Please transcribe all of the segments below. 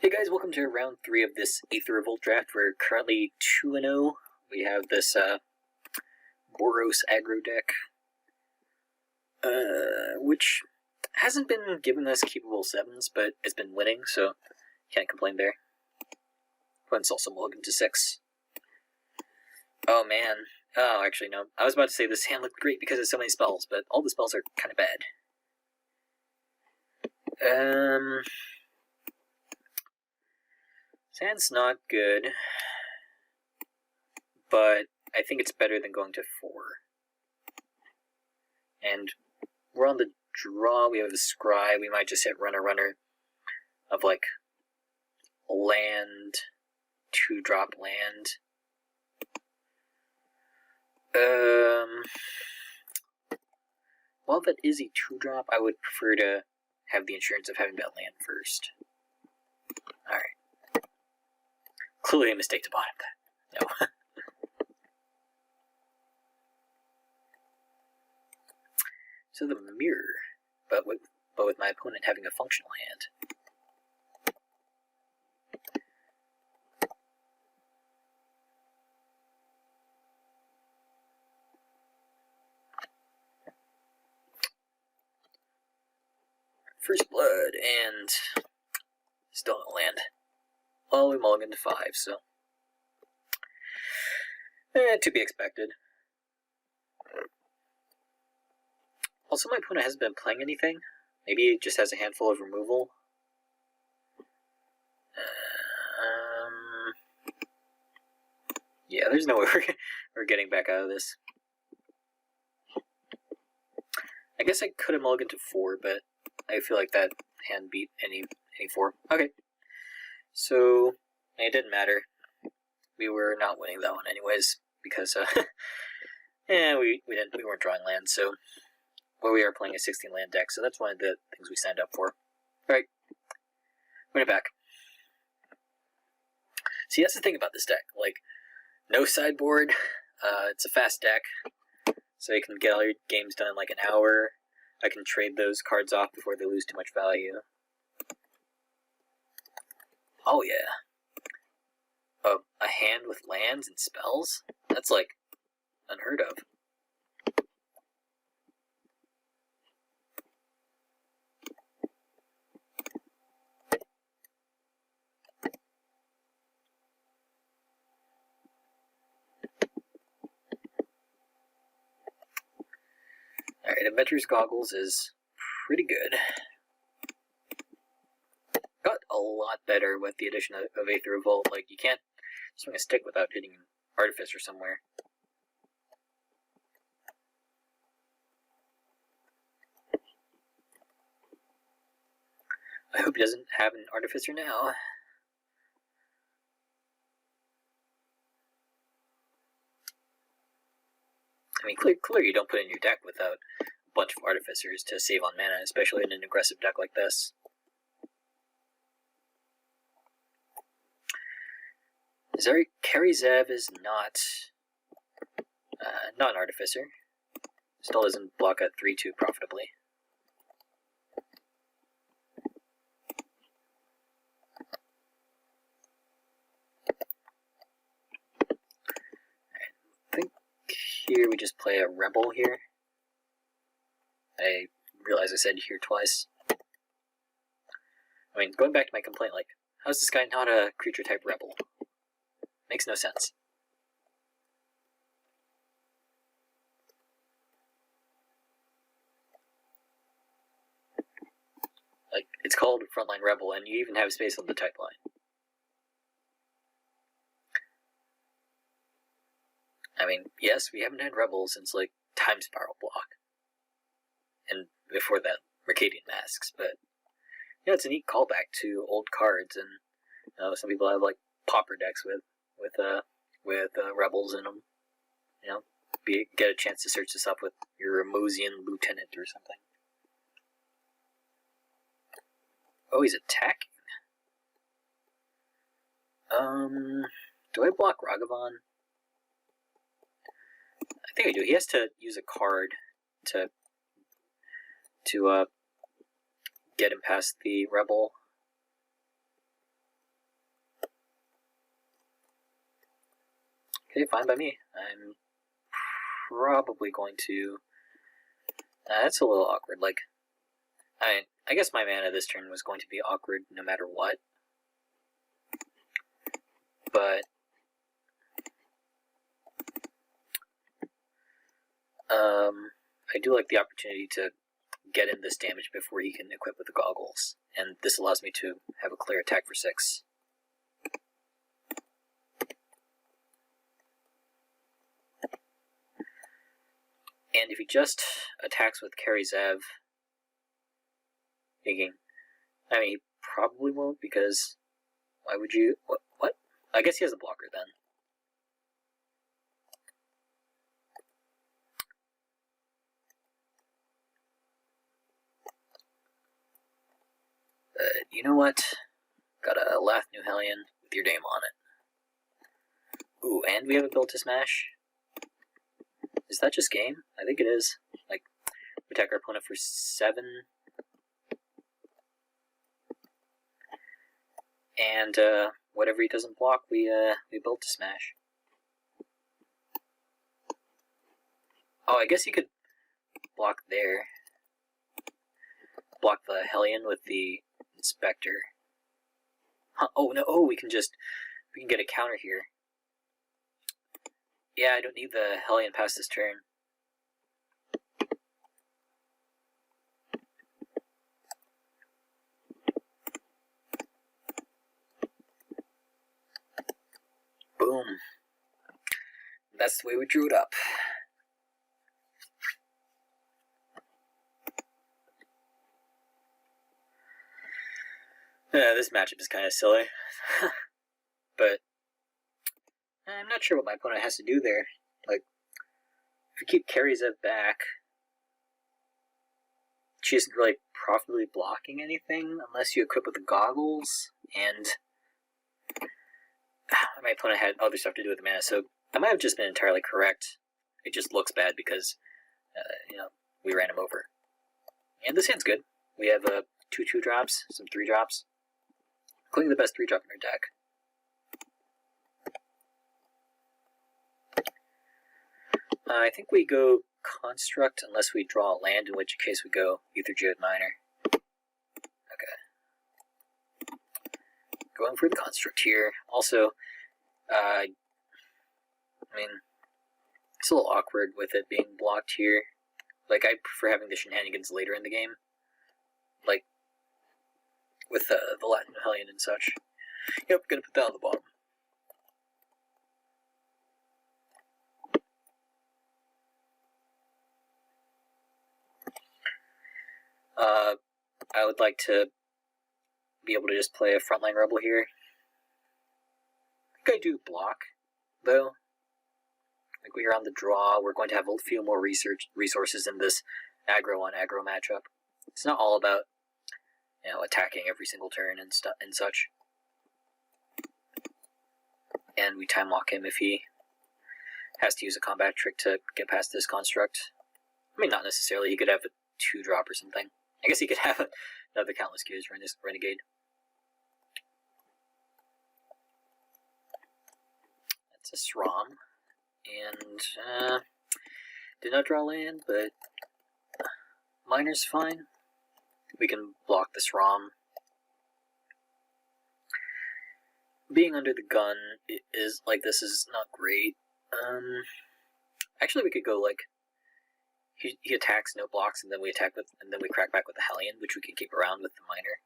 Hey guys, welcome to round 3 of this Aether Revolt draft. We're currently 2-0. We have this Boros aggro deck, which hasn't been giving us keepable 7s, but it's been winning, so can't complain there. Let's also mulligan to 6. Oh man. Oh, actually no. I was about to say this hand looked great because of so many spells, but all the spells are kind of bad. Sand's not good, but I think it's better than going to 4. And we're on the draw, we have a scry, we might just hit runner of like land, 2-drop land. While that is a 2-drop, I would prefer to have the insurance of having that land first. Alright. Clearly a mistake to bottom that. No. So the mirror, but with my opponent having a functional hand. First blood, and still no land. Well, we mulligan to 5, so to be expected. Also, my opponent hasn't been playing anything. Maybe he just has a handful of removal. Yeah, there's no way we're getting back out of this. I guess I could have mulliganed to 4, but I feel like that hand beat any 4. Okay. So, it didn't matter. We were not winning that one anyways, because we weren't drawing land, so we are playing a 16 land deck, so that's one of the things we signed up for. Alright. Run it back. See, that's the thing about this deck. Like, no sideboard, it's a fast deck, so you can get all your games done in like an hour. I can trade those cards off before they lose too much value. Oh yeah. A hand with lands and spells? That's like unheard of. Alright, Adventurer's Goggles is pretty good. Got a lot better with the addition of Aether Revolt. Like, you can't swing a stick without hitting an Artificer somewhere. I hope he doesn't have an Artificer now. I mean, clearly you don't put in your deck without a bunch of Artificers to save on mana, especially in an aggressive deck like this. Karizev is not an Artificer. Still doesn't block a 3-2 profitably. I think here we just play a Rebel here. I realize I said here twice. I mean, going back to my complaint, like, how's this guy not a creature type Rebel? Makes no sense. Like, it's called Frontline Rebel, and you even have space on the type line. I mean, yes, we haven't had Rebels since, like, Time Spiral Block. And before that, Mercadian Masks, but yeah, it's a neat callback to old cards, and some people have, like, Pauper decks with Rebels in them. You know, get a chance to search this up with your Ramosian Lieutenant or something. Oh, he's attacking. Do I block Ragavan? I think I do. He has to use a card to get him past the Rebel. Okay, fine by me. I'm probably going to... that's a little awkward. Like, I guess my mana this turn was going to be awkward no matter what. But... I do like the opportunity to get in this damage before he can equip with the goggles. And this allows me to have a clear attack for 6. And if he just attacks with Carry Zev, thinking, I mean, he probably won't, because why would you? What? I guess he has a blocker then. You know what? Got a Lath New Hellion with your name on it. Ooh, and we have a build to smash. Is that just game? I think it is. Like, we attack our opponent for 7. And whatever he doesn't block, we build to smash. Oh, I guess he could block there. Block the Hellion with the Inspector. Huh, oh no! Oh, we can get a counter here. Yeah, I don't need the Hellion past this turn. Boom. That's the way we drew it up. This matchup is kind of silly. But I'm not sure what my opponent has to do there. Like, if you keep Carry Zev back, she isn't really profitably blocking anything unless you equip with the goggles, and my opponent had other stuff to do with the mana, so I might have just been entirely correct. It just looks bad because, we ran him over. And this hand's good. We have 2 2-drops, some 3-drops, including the best 3-drop in our deck. I think we go Construct unless we draw a land, in which case we go Aether Geode Miner. Okay. Going for the Construct here. Also, I mean, it's a little awkward with it being blocked here. Like, I prefer having the shenanigans later in the game. Like, with the Latin Hellion and such. Yep, gonna put that on the bottom. I would like to be able to just play a Frontline Rebel here. I think I do block, though. Like, we are on the draw. We're going to have a few more resources in this aggro-on-aggro matchup. It's not all about, attacking every single turn and such. And we time lock him if he has to use a combat trick to get past this construct. I mean, not necessarily. He could have a 2-drop or something. I guess he could have another Countless Gears Renegade. That's a Srom. And, did not draw land, but Miner's fine. We can block the Srom. Being under the gun is, like, this is not great. Actually, we could go, like, he attacks, no blocks, and then we crack back with the Hellion, which we can keep around with the Miner.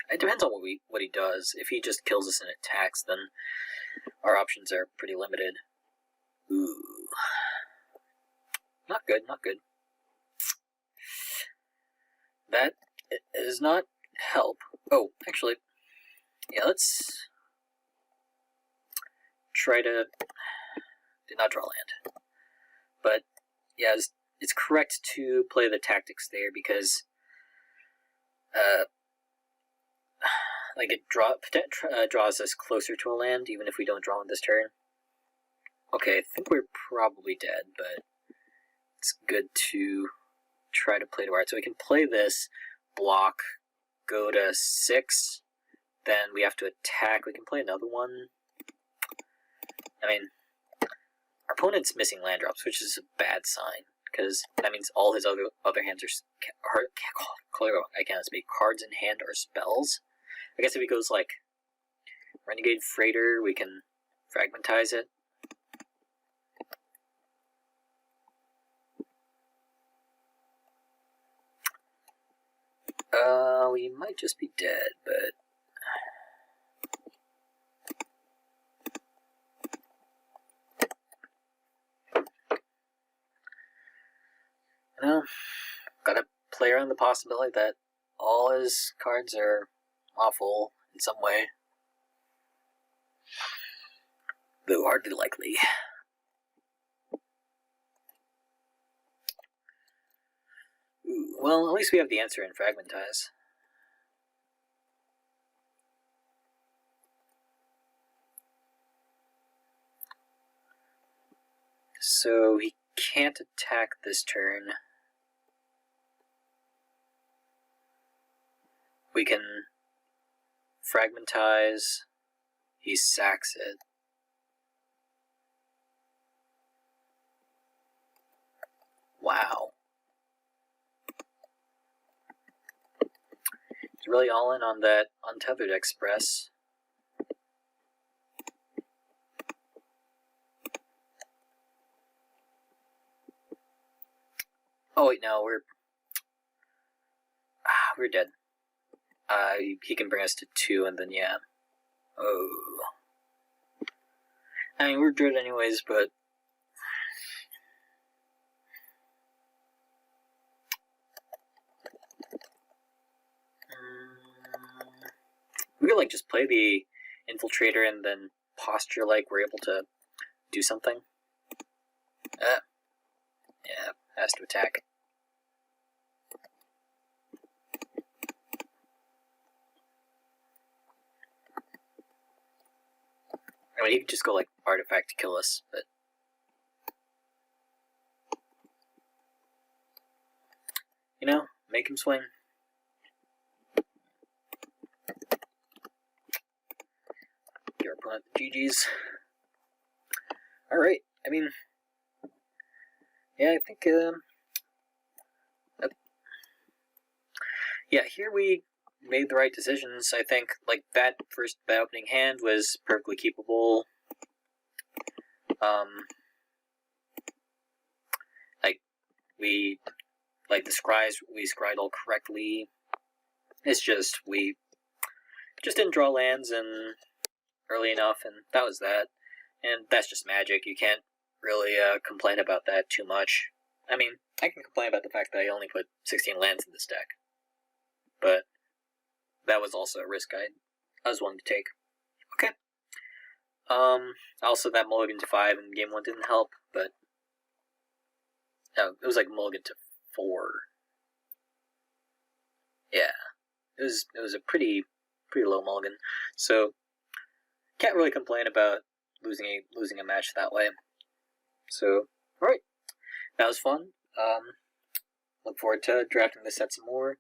It depends on what he does. If he just kills us and attacks, then our options are pretty limited. Ooh. Not good, not good. That does not help. Oh, actually, yeah, let's try to... Did not draw land. But, yeah, it's correct to play the tactics there because, like, it draws us closer to a land, even if we don't draw on this turn. Okay, I think we're probably dead, but it's good to try to play to art. So we can play this, block, go to 6, then we have to attack. We can play another one. I mean, opponent's missing land drops, which is a bad sign, because that means all his other hands are I can't speak. Cards in hand are spells. I guess if he goes like Renegade Freighter, we can fragmentize it. We might just be dead, but you know, gotta play around the possibility that all his cards are awful in some way, though hardly likely. Ooh, well, at least we have the answer in Fragmentize. So he can't attack this turn. We can Fragmentize. He sacks it. Wow. He's really all in on that Untethered Express. Oh wait, no, we're dead. He can bring us to 2, and then yeah. Oh. I mean, we're dead anyways, but we could like just play the Infiltrator and then posture like we're able to do something. Yeah, has to attack. I mean, he could just go like Artifact to kill us, but you know, make him swing. Your opponent the GG's. Alright, I mean, yeah, I think, yeah, here we made the right decisions. I think, like, that opening hand was perfectly keepable. Like, we scryed all correctly. It's just, we just didn't draw lands early enough, and that was that. And that's just Magic. You can't really complain about that too much. I mean, I can complain about the fact that I only put 16 lands in this deck. But that was also a risk I was willing to take. Okay. Also, that mulligan to 5 in game 1 didn't help, but it was like mulligan to 4. Yeah, it was a pretty low mulligan. So can't really complain about losing a match that way. So all right, that was fun. Look forward to drafting this set some more.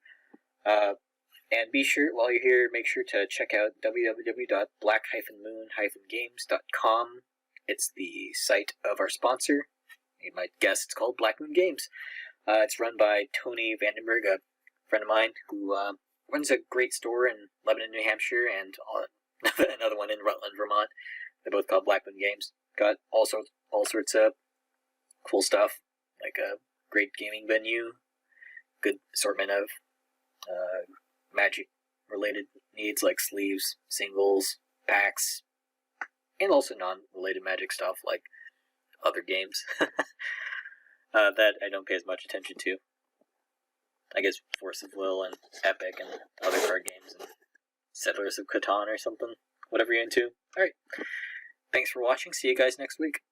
And be sure, while you're here, make sure to check out www.black-moon-games.com. It's the site of our sponsor. You might guess it's called Black Moon Games. It's run by Tony Vandenberg, a friend of mine who runs a great store in Lebanon, New Hampshire, and another one in Rutland, Vermont. They're both called Black Moon Games. Got all sorts of cool stuff, like a great gaming venue, good assortment of Magic-related needs like sleeves, singles, packs, and also non-related Magic stuff like other games that I don't pay as much attention to. I guess Force of Will and Epic and other card games and Settlers of Catan or something. Whatever you're into. Alright. Thanks for watching. See you guys next week.